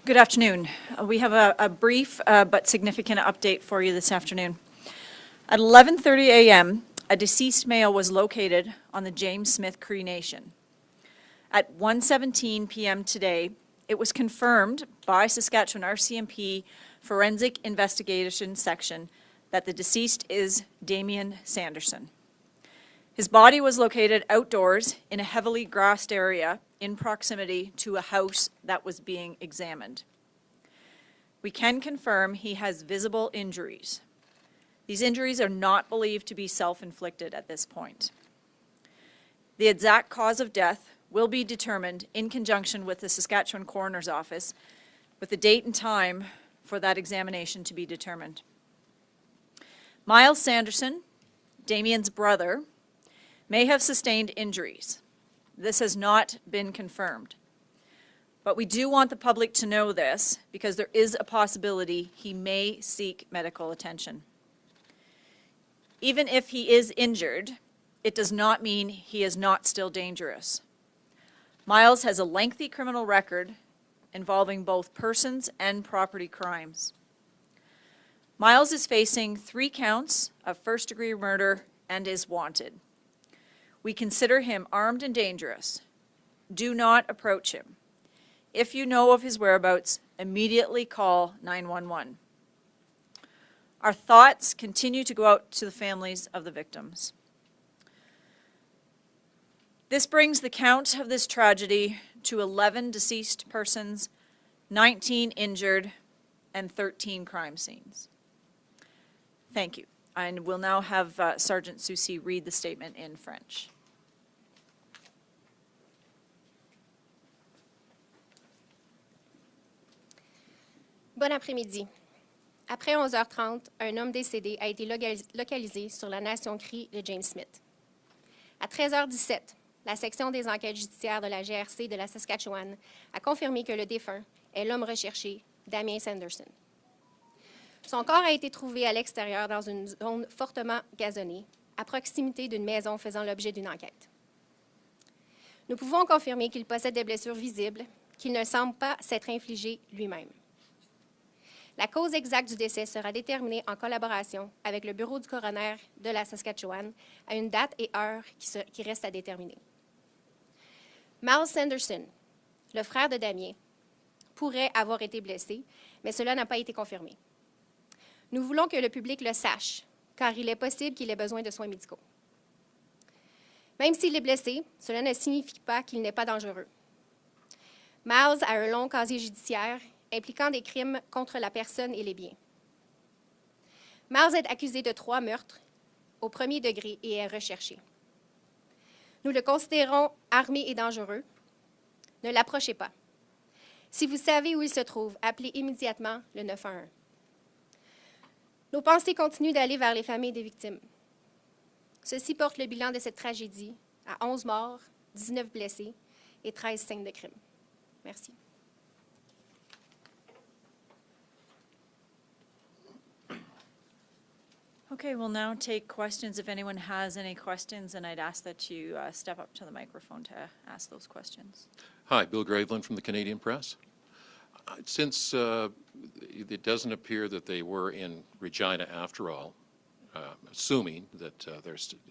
Good afternoon. We have a brief but significant update for you this afternoon. At 11:30 a.m., a deceased male was located on the James Smith Cree Nation. At 1:17 p.m. today, it was confirmed by Saskatchewan RCMP Forensic Investigation Section that the deceased is Damien Sanderson. His body was located outdoors in a heavily grassed area in proximity to a house that was being examined. We can confirm he has visible injuries. These injuries are not believed to be self-inflicted at this point. The exact cause of death will be determined in conjunction with the Saskatchewan Coroner's Office, with the date and time for that examination to be determined. Myles Sanderson, Damien's brother, may have sustained injuries. This has not been confirmed. But we do want the public to know this because there is a possibility he may seek medical attention. Even if he is injured, it does not mean he is not still dangerous. Myles has a lengthy criminal record involving both persons and property crimes. Myles is facing 3 counts of first-degree murder and is wanted. We consider him armed and dangerous. Do not approach him. If you know of his whereabouts, immediately call 911. Our thoughts continue to go out to the families of the victims. This brings the count of this tragedy to 11 deceased persons, 19 injured, and 13 crime scenes. Thank you. I will now have Sergeant Soucy read the statement in French. Bon après-midi. Après 11h30, un homme décédé a été localisé sur la nation Cree de James Smith. À 13h17, la section des enquêtes judiciaires de la GRC de la Saskatchewan a confirmé que le défunt est l'homme recherché, Damien Sanderson. Son corps a été trouvé à l'extérieur dans une zone fortement gazonnée, à proximité d'une maison faisant l'objet d'une enquête. Nous pouvons confirmer qu'il possède des blessures visibles, qu'il ne semble pas s'être infligé lui-même. La cause exacte du décès sera déterminée en collaboration avec le bureau du coroner de la Saskatchewan à une date et heure qui reste à déterminer. Myles Sanderson, le frère de Damien, pourrait avoir été blessé, mais cela n'a pas été confirmé. Nous voulons que le public le sache, car il est possible qu'il ait besoin de soins médicaux. Même s'il est blessé, cela ne signifie pas qu'il n'est pas dangereux. Myles a un long casier judiciaire impliquant des crimes contre la personne et les biens. Myles est accusé de 3 meurtres au premier degré et est recherché. Nous le considérons armé et dangereux. Ne l'approchez pas. Si vous savez où il se trouve, appelez immédiatement le 911. Nos pensées continuent d'aller vers les familles des victimes. Ceci porte le bilan de cette tragédie à 11 morts, 19 blessés et 13 scènes de crime. Merci. Okay, we'll now take questions if anyone has any questions, and I'd ask that you step up to the microphone to ask those questions. Hi, Bill Graveland from the Canadian Press. Since it doesn't appear that they were in Regina after all, assuming that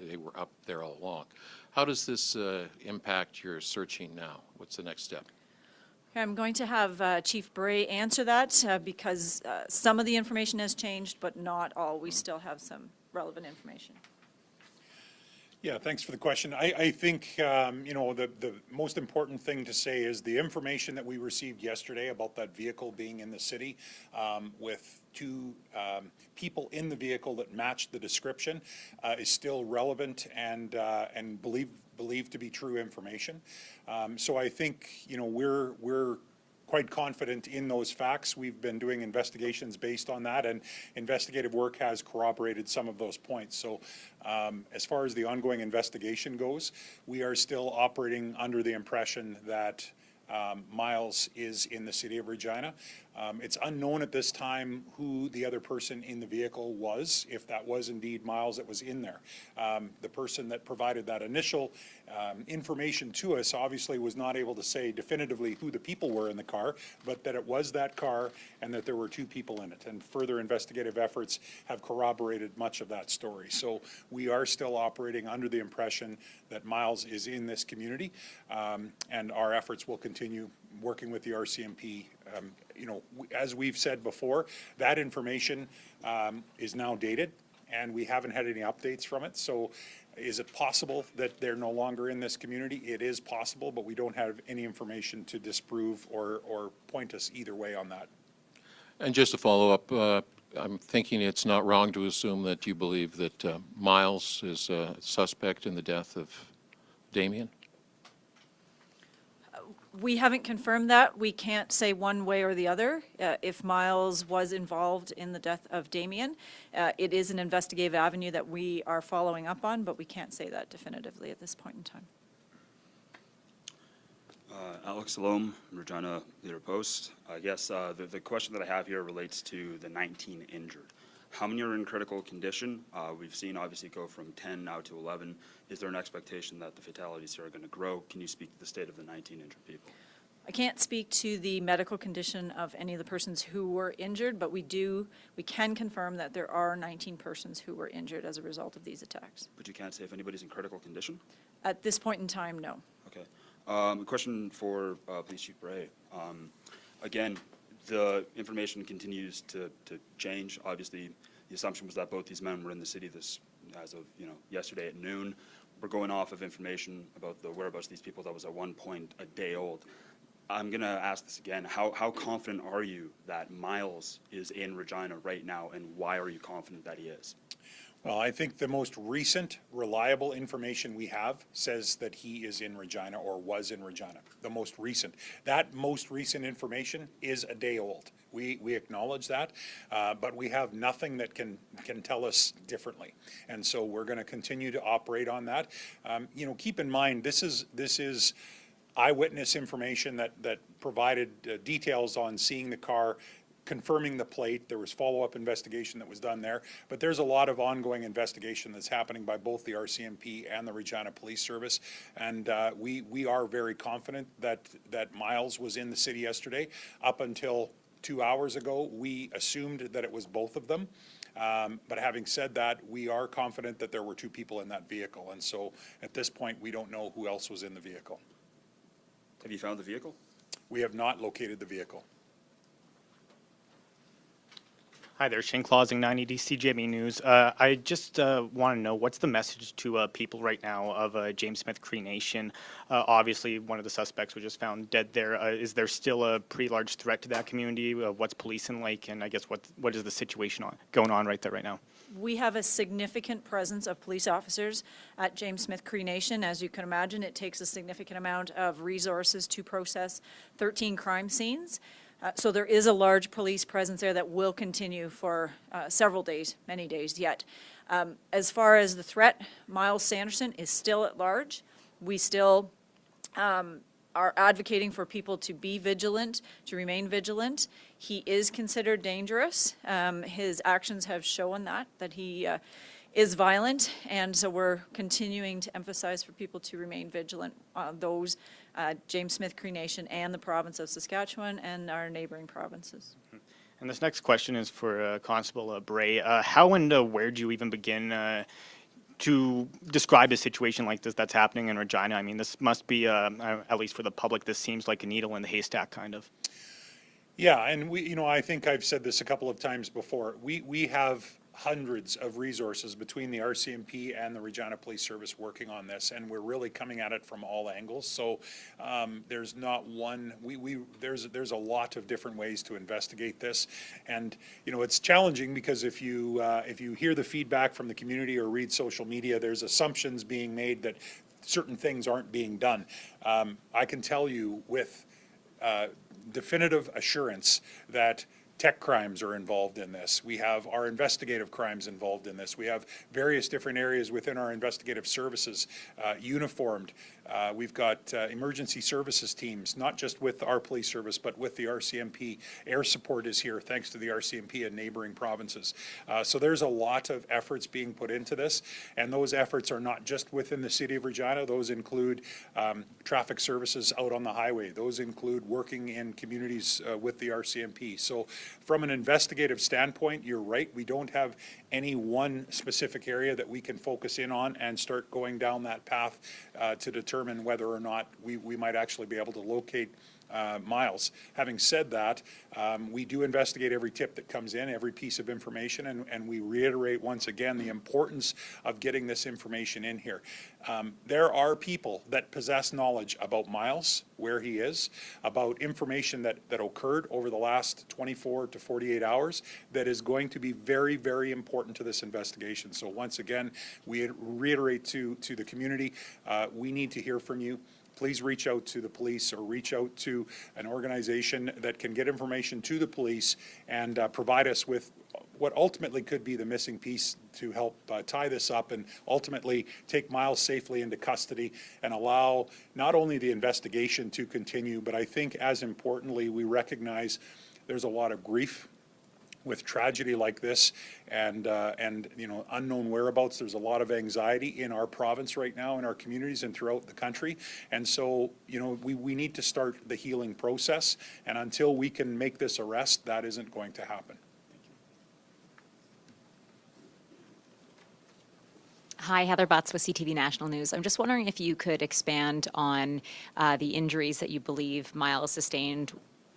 they were up there all along, how does this impact your searching now? What's the next step? Okay, I'm going to have Chief Bray answer that because some of the information has changed, but not all. We still have some relevant information. Yeah, thanks for the question. I think, the most important thing to say is the information that we received yesterday about that vehicle being in the city with 2 people in the vehicle that matched the description is still relevant and believed to be true information. So I think, we're quite confident in those facts. We've been doing investigations based on that, and investigative work has corroborated some of those points. So as far as the ongoing investigation goes, we are still operating under the impression that Myles is in the city of Regina. It's unknown at this time who the other person in the vehicle was, if that was indeed Myles that was in there. The person that provided that initial information to us obviously was not able to say definitively who the people were in the car, but that it was that car and that there were two people in it. And further investigative efforts have corroborated much of that story. So we are still operating under the impression that Myles is in this community, and our efforts will continue working with the RCMP. As we've said before, that information is now dated, and we haven't had any updates from it. So is it possible that they're no longer in this community? It is possible, but we don't have any information to disprove or point us either way on that. And just to follow up, I'm thinking it's not wrong to assume that you believe that Myles is a suspect in the death of Damien? We haven't confirmed that. We can't say one way or the other. If Myles was involved in the death of Damien, it is an investigative avenue that we are following up on, but we can't say that definitively at this point in time. Alex Salome, Regina Leader Post. I guess the question that I have here relates to the 19 injured. How many are in critical condition? We've seen obviously go from 10 now to 11. Is there an expectation that the fatalities here are going to grow? Can you speak to the state of the 19 injured people? I can't speak to the medical condition of any of the persons who were injured, but we can confirm that there are 19 persons who were injured as a result of these attacks. But you can't say if anybody's in critical condition? At this point in time, no. Okay. A question for Police Chief Bray. Again, the information continues to change. Obviously, the assumption was that both these men were in the city as of yesterday at noon. We're going off of information about the whereabouts of these people that was at one point a day old. I'm going to ask this again. How confident are you that Myles is in Regina right now, and why are you confident that he is? Well, I think the most recent reliable information we have says that he is in Regina or was in Regina. The most recent. That most recent information is a day old. We acknowledge that, but we have nothing that can tell us differently. And so we're going to continue to operate on that. Keep in mind, this is eyewitness information that provided details on seeing the car, confirming the plate. There was follow-up investigation that was done there, but there's a lot of ongoing investigation that's happening by both the RCMP and the Regina Police Service, and we are very confident that Myles was in the city yesterday. Up until 2 hours ago, we assumed that it was both of them, but having said that, we are confident that there were two people in that vehicle, and so at this point, we don't know who else was in the vehicle. Have you found the vehicle? We have not located the vehicle. Hi there, Shane Clausing, 980 CJB News. I just want to know, what's the message to people right now of James Smith Cree Nation? Obviously, one of the suspects was just found dead there. Is there still a pretty large threat to that community? What's policing like, and I guess what is the situation going on right there right now? We have a significant presence of police officers at James Smith Cree Nation. As you can imagine, it takes a significant amount of resources to process 13 crime scenes. So there is a large police presence there that will continue for several days, many days yet. As far as the threat, Myles Sanderson is still at large. We still are advocating for people to be vigilant, to remain vigilant. He is considered dangerous. His actions have shown that he is violent, and so we're continuing to emphasize for people to remain vigilant. James Smith Cree Nation and the province of Saskatchewan and our neighboring provinces. And this next question is for Constable Bray. How and where do you even begin to describe a situation like this that's happening in Regina? I mean, this must be, at least for the public, this seems like a needle in the haystack, kind of. Yeah, and I think I've said this a couple of times before. We have hundreds of resources between the RCMP and the Regina Police Service working on this, and we're really coming at it from all angles. So there's not one. There's a lot of different ways to investigate this, and it's challenging because if you hear the feedback from the community or read social media, there's assumptions being made that certain things aren't being done. I can tell you with definitive assurance that tech crimes are involved in this. We have our investigative crimes involved in this. We have various different areas within our investigative services, uniformed. We've got emergency services teams, not just with our police service, but with the RCMP. Air support is here, thanks to the RCMP and neighboring provinces. So there's a lot of efforts being put into this, and those efforts are not just within the city of Regina. Those include traffic services out on the highway. Those include working in communities with the RCMP. So from an investigative standpoint, you're right, we don't have any one specific area that we can focus in on and start going down that path to determine whether or not we might actually be able to locate Myles. Having said that, we do investigate every tip that comes in, every piece of information, and we reiterate once again the importance of getting this information in here. There are people that possess knowledge about Myles, where he is, about information that occurred over the last 24 to 48 hours that is going to be very, very important to this investigation. So once again, we reiterate to the community, we need to hear from you. Please reach out to the police or reach out to an organization that can get information to the police and provide us with what ultimately could be the missing piece to help tie this up and ultimately take Myles safely into custody and allow not only the investigation to continue, but I think as importantly, we recognize there's a lot of grief with tragedy like this and you know, unknown whereabouts. There's a lot of anxiety in our province right now, in our communities and throughout the country. And so, you know, we need to start the healing process, and until we can make this arrest, that isn't going to happen. Hi, Heather Butts with CTV National News. I'm just wondering if you could expand on the injuries that you believe Myles sustained.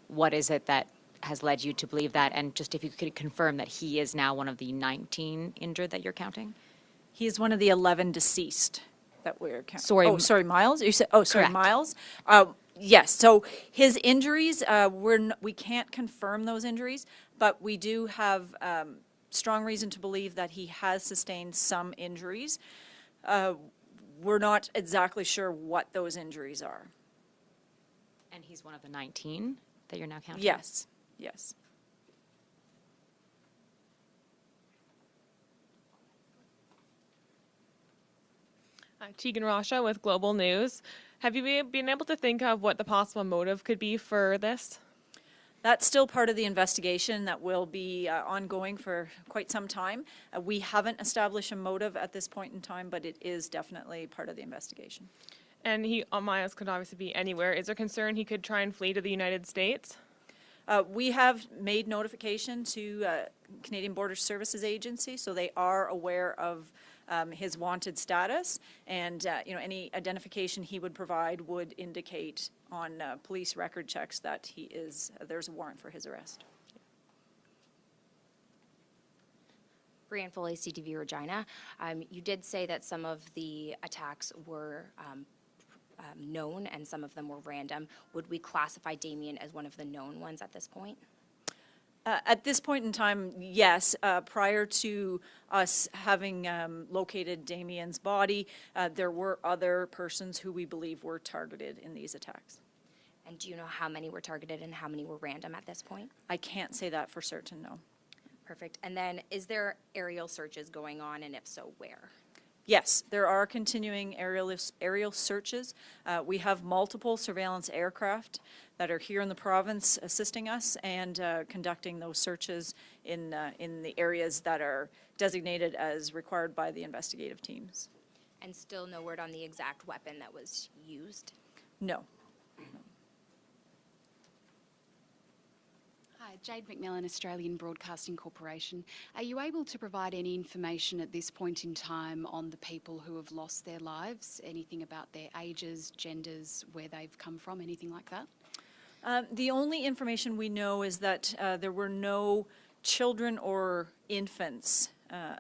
What is it that has led you to believe that? And just if you could confirm that he is now one of the 19 injured that you're counting? He is one of the 11 deceased that we're counting. Sorry. Oh, sorry, Myles? You said, oh, sorry, Correct. Myles? Yes, so his injuries, we can't confirm those injuries, but we do have strong reason to believe that he has sustained some injuries. We're not exactly sure what those injuries are. And he's one of the 19 that you're now counting? Yes, yes. Tegan Rasha with Global News. Have you been able to think of what the possible motive could be for this? That's still part of the investigation that will be ongoing for quite some time. We haven't established a motive at this point in time, but it is definitely part of the investigation. And Myles could obviously be anywhere. Is there concern he could try and flee to the United States? We have made notification to Canadian Border Services Agency, so they are aware of his wanted status, and you know, any identification he would provide would indicate on police record checks that there's a warrant for his arrest. Brianne Foley, CTV Regina. You did say that some of the attacks were known and some of them were random. Would we classify Damien as one of the known ones at this point? At this point in time, yes. Prior to us having located Damien's body, there were other persons who we believe were targeted in these attacks. And do you know how many were targeted and how many were random at this point? I can't say that for certain, no. Perfect. And then is there aerial searches going on, and if so, where? Yes, there are continuing aerial searches. We have multiple surveillance aircraft that are here in the province assisting us and conducting those searches in the areas that are designated as required by the investigative teams. And still no word on the exact weapon that was used? No. Hi, Jade McMillan, Australian Broadcasting Corporation. Are you able to provide any information at this point in time on the people who have lost their lives? Anything about their ages, genders, where they've come from, anything like that? The only information we know is that there were no children or infants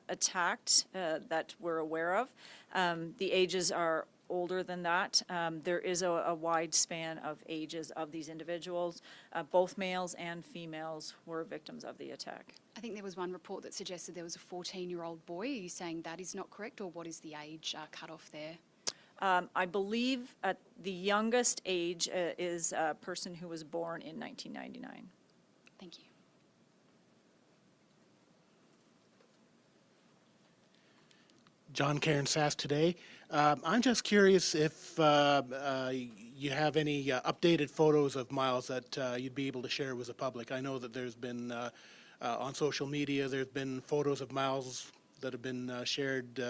attacked that we're aware of. The ages are older than that. There is a wide span of ages of these individuals. Both males and females were victims of the attack. I think there was one report that suggested there was a 14-year-old boy. Are you saying that is not correct, or what is the age cutoff there? I believe the youngest age is a person who was born in 1999. Thank you. John Cairn Sask today. I'm just curious if you have any updated photos of Myles that you'd be able to share with the public. I know that there's been, on social media, there's been photos of Myles that have been shared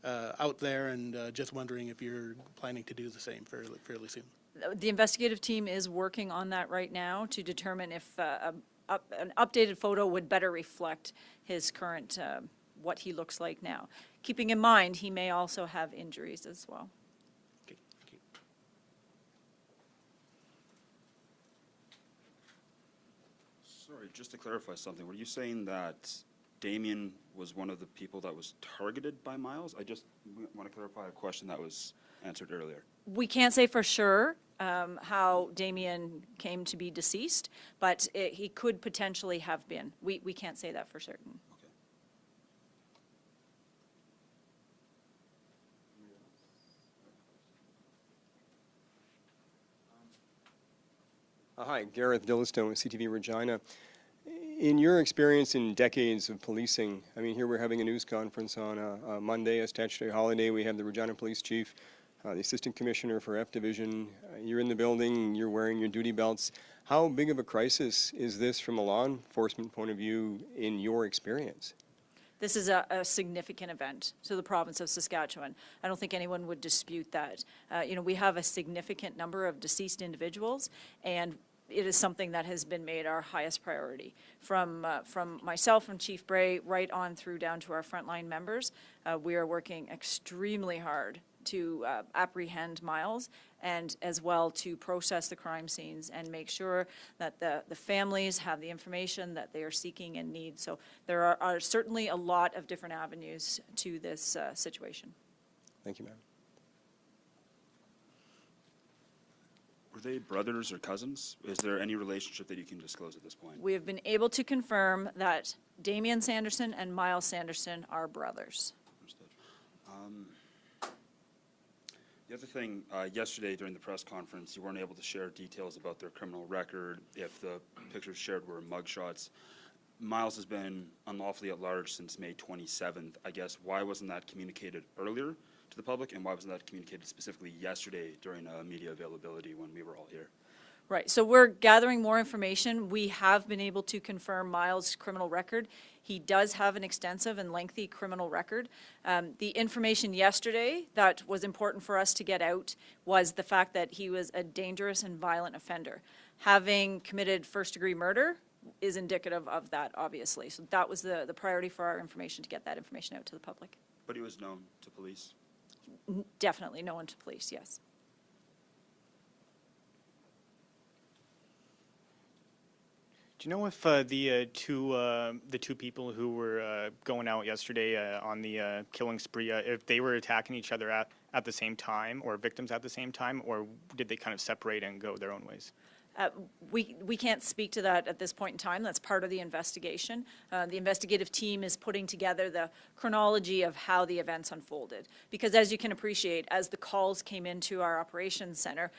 out there, and just wondering if you're planning to do the same fairly soon. The investigative team is working on that right now to determine if an updated photo would better reflect his current, what he looks like now. Keeping in mind, he may also have injuries as well. Okay, thank you. Sorry, just to clarify something, were you saying that Damien was one of the people that was targeted by Myles? I just want to clarify a question that was answered earlier. We can't say for sure how Damien came to be deceased, but he could potentially have been. We can't say that for certain. Okay. Hi, Gareth Dillistone with CTV Regina. In your experience in decades of policing, I mean, here we're having a news conference on a Monday, a statutory holiday. We have the Regina Police Chief, the Assistant Commissioner for F Division. You're in the building, you're wearing your duty belts. How big of a crisis is this from a law enforcement point of view in your experience? This is a significant event to the province of Saskatchewan. I don't think anyone would dispute that. We have a significant number of deceased individuals, and it is something that has been made our highest priority. From myself and Chief Bray right on through down to our frontline members, we are working extremely hard to apprehend Myles and as well to process the crime scenes and make sure that the families have the information that they are seeking and need. So there are certainly a lot of different avenues to this situation. Thank you, ma'am. Were they brothers or cousins? Is there any relationship that you can disclose at this point? We have been able to confirm that Damien Sanderson and Myles Sanderson are brothers. Understood. The other thing, yesterday during the press conference, you weren't able to share details about their criminal record, if the pictures shared were mugshots. Myles has been unlawfully at large since May 27th. I guess, why wasn't that communicated earlier to the public, and why wasn't that communicated specifically yesterday during media availability when we were all here? Right, so we're gathering more information. We have been able to confirm Myles' criminal record. He does have an extensive and lengthy criminal record. The information yesterday that was important for us to get out was the fact that he was a dangerous and violent offender. Having committed first-degree murder is indicative of that, obviously. So that was the priority for our information, to get that information out to the public. But he was known to police? Definitely known to police, yes. Do you know if the two people who were going out yesterday on the killing spree, if they were attacking each other at the same time, or victims at the same time, or did they kind of separate and go their own ways? We can't speak to that at this point in time. That's part of the investigation. The investigative team is putting together the chronology of how the events unfolded. Because as you can appreciate, as the calls came into our operations center,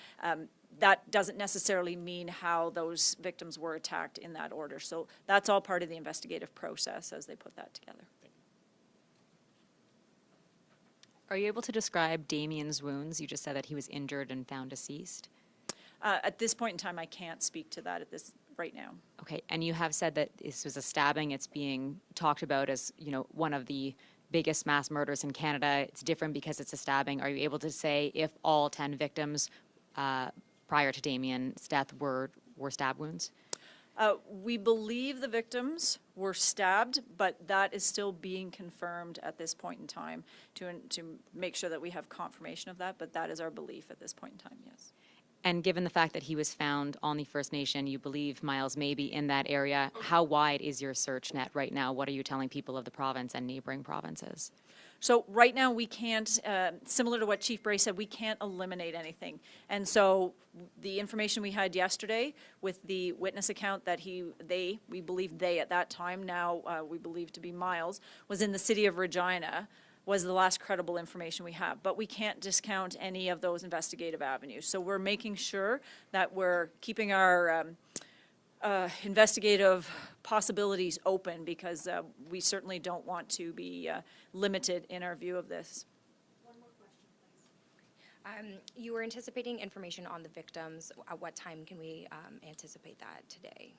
that doesn't necessarily mean how those victims were attacked in that order. So that's all part of the investigative process as they put that together. Are you able to describe Damien's wounds? You just said that he was injured and found deceased. At this point in time, I can't speak to that right now. Okay, and you have said that this was a stabbing. It's being talked about as, one of the biggest mass murders in Canada. It's different because it's a stabbing. Are you able to say if all 10 victims prior to Damien's death were stab wounds? We believe the victims were stabbed, but that is still being confirmed at this point in time to make sure that we have confirmation of that, but that is our belief at this point in time, yes. And given the fact that he was found on the First Nation, you believe Myles may be in that area. How wide is your search net right now? What are you telling people of the province and neighboring provinces? So right now we can't, similar to what Chief Bray said, we can't eliminate anything. And so the information we had yesterday with the witness account that we believe they at that time, now we believe to be Myles, was in the city of Regina, was the last credible information we have. But we can't discount any of those investigative avenues. So we're making sure that we're keeping our investigative possibilities open, because we certainly don't want to be limited in our view of this. You were anticipating information on the victims. At what time can we anticipate that today?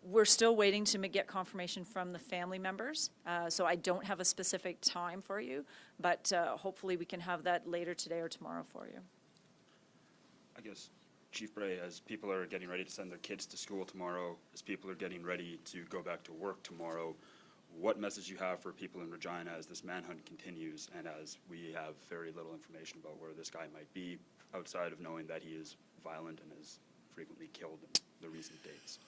We're still waiting to get confirmation from the family members, so I don't have a specific time for you, but hopefully we can have that later today or tomorrow for you. I guess, Chief Bray, as people are getting ready to send their kids to school tomorrow, as people are getting ready to go back to work tomorrow, what message you have for people in Regina as this manhunt continues and as we have very little information about where this guy might be outside of knowing that he is violent and has frequently killed in the recent dates?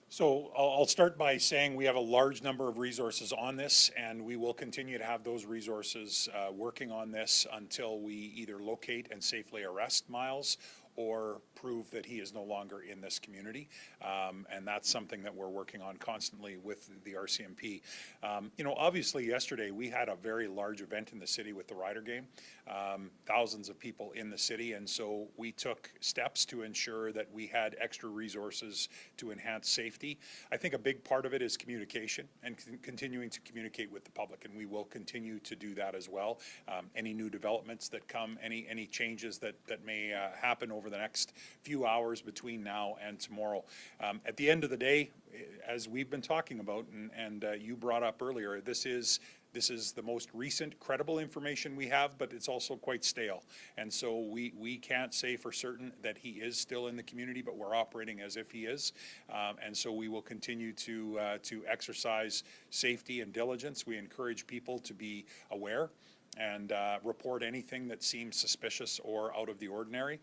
So I'll start by saying we have a large number of resources on this, and we will continue to have those resources working on this until we either locate and safely arrest Myles or prove that he is no longer in this community. And that's something that we're working on constantly with the RCMP. You know, obviously yesterday we had a very large event in the city with the Rider game. Thousands of people in the city, and so we took steps to ensure that we had extra resources to enhance safety. I think a big part of it is communication and continuing to communicate with the public, and we will continue to do that as well. Any new developments that come, any changes that may happen over the next few hours between now and tomorrow. At the end of the day, as we've been talking about, and you brought up earlier, this is the most recent credible information we have, but it's also quite stale. And so we can't say for certain that he is still in the community, but we're operating as if he is. And so we will continue to exercise safety and diligence. We encourage people to be aware and report anything that seems suspicious or out of the ordinary.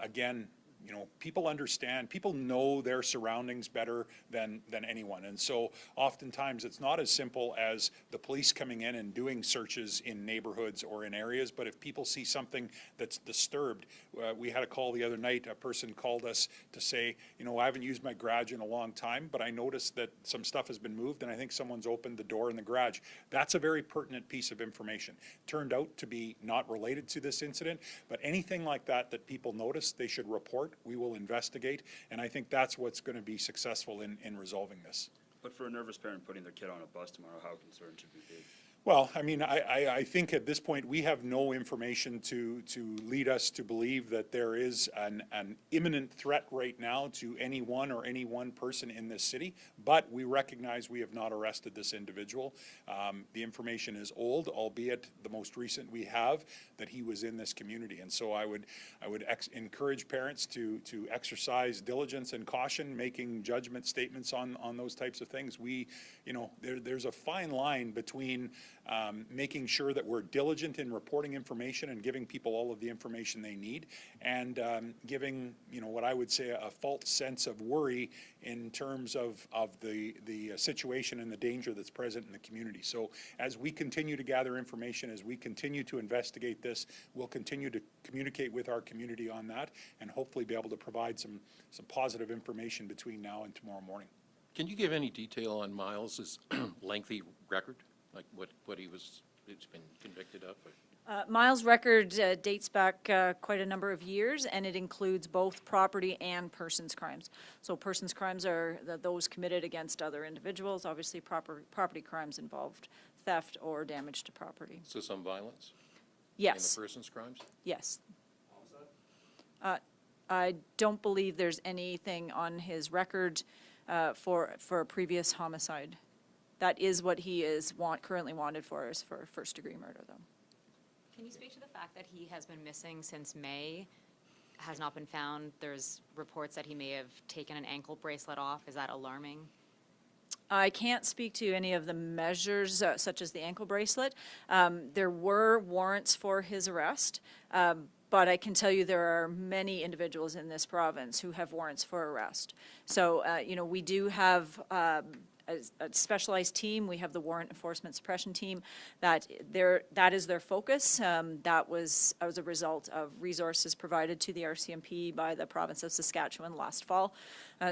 Again, you know, people understand, people know their surroundings better than anyone. And so oftentimes it's not as simple as the police coming in and doing searches in neighborhoods or in areas, but if people see something that's disturbed, we had a call the other night, a person called us to say, you know, I haven't used my garage in a long time, but I noticed that some stuff has been moved and I think someone's opened the door in the garage. That's a very pertinent piece of information. Turned out to be not related to this incident, but anything like that that people notice, they should report. We will investigate, and I think that's what's going to be successful in resolving this. But for a nervous parent putting their kid on a bus tomorrow, how concerned should we be? Well, I mean, I think at this point we have no information to lead us to believe that there is an imminent threat right now to anyone or any one person in this city, but we recognize we have not arrested this individual. The information is old, albeit the most recent we have, that he was in this community. And so I would encourage parents to exercise diligence and caution, making judgment statements on those types of things. We, you know, there's a fine line between making sure that we're diligent in reporting information and giving people all of the information they need, and giving, you know, what I would say a false sense of worry in terms of the situation and the danger that's present in the community. So as we continue to gather information, as we continue to investigate this, we'll continue to communicate with our community on that and hopefully be able to provide some positive information between now and tomorrow morning. Can you give any detail on Myles's lengthy record, like what he's been convicted of? Myles' record dates back quite a number of years, and it includes both property and persons crimes. So persons crimes are those committed against other individuals. Obviously, property crimes involved theft or damage to property. So some violence? Yes. In the persons crimes? Yes. I don't believe there's anything on his record for a previous homicide. That is what he is currently wanted for, is for first-degree murder, though. Can you speak to the fact that he has been missing since May, has not been found? There's reports that he may have taken an ankle bracelet off. Is that alarming? I can't speak to any of the measures, such as the ankle bracelet. There were warrants for his arrest, but I can tell you there are many individuals in this province who have warrants for arrest. So, you know, we do have a specialized team. We have the warrant enforcement suppression team. That is their focus. That was as a result of resources provided to the RCMP by the province of Saskatchewan last fall.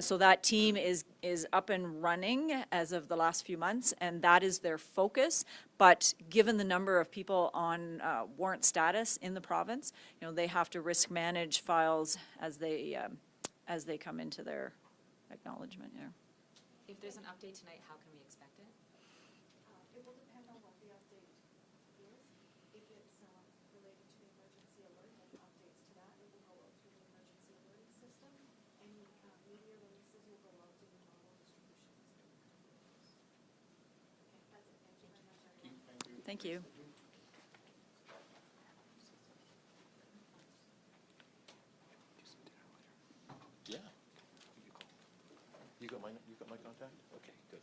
So that team is up and running as of the last few months, and that is their focus. But given the number of people on warrant status in the province, you know, they have to risk manage files as they come into their acknowledgement, yeah. If there's an update tonight, how can we expect it? It will depend on what the update is. If it's related to the emergency alert, any updates to that, it will go out through the emergency alerting system. Any media releases will go out to the normal distributions. Okay, that's it. Thank you very much, everyone. Thank you. Yeah. You got my contact? Okay, good.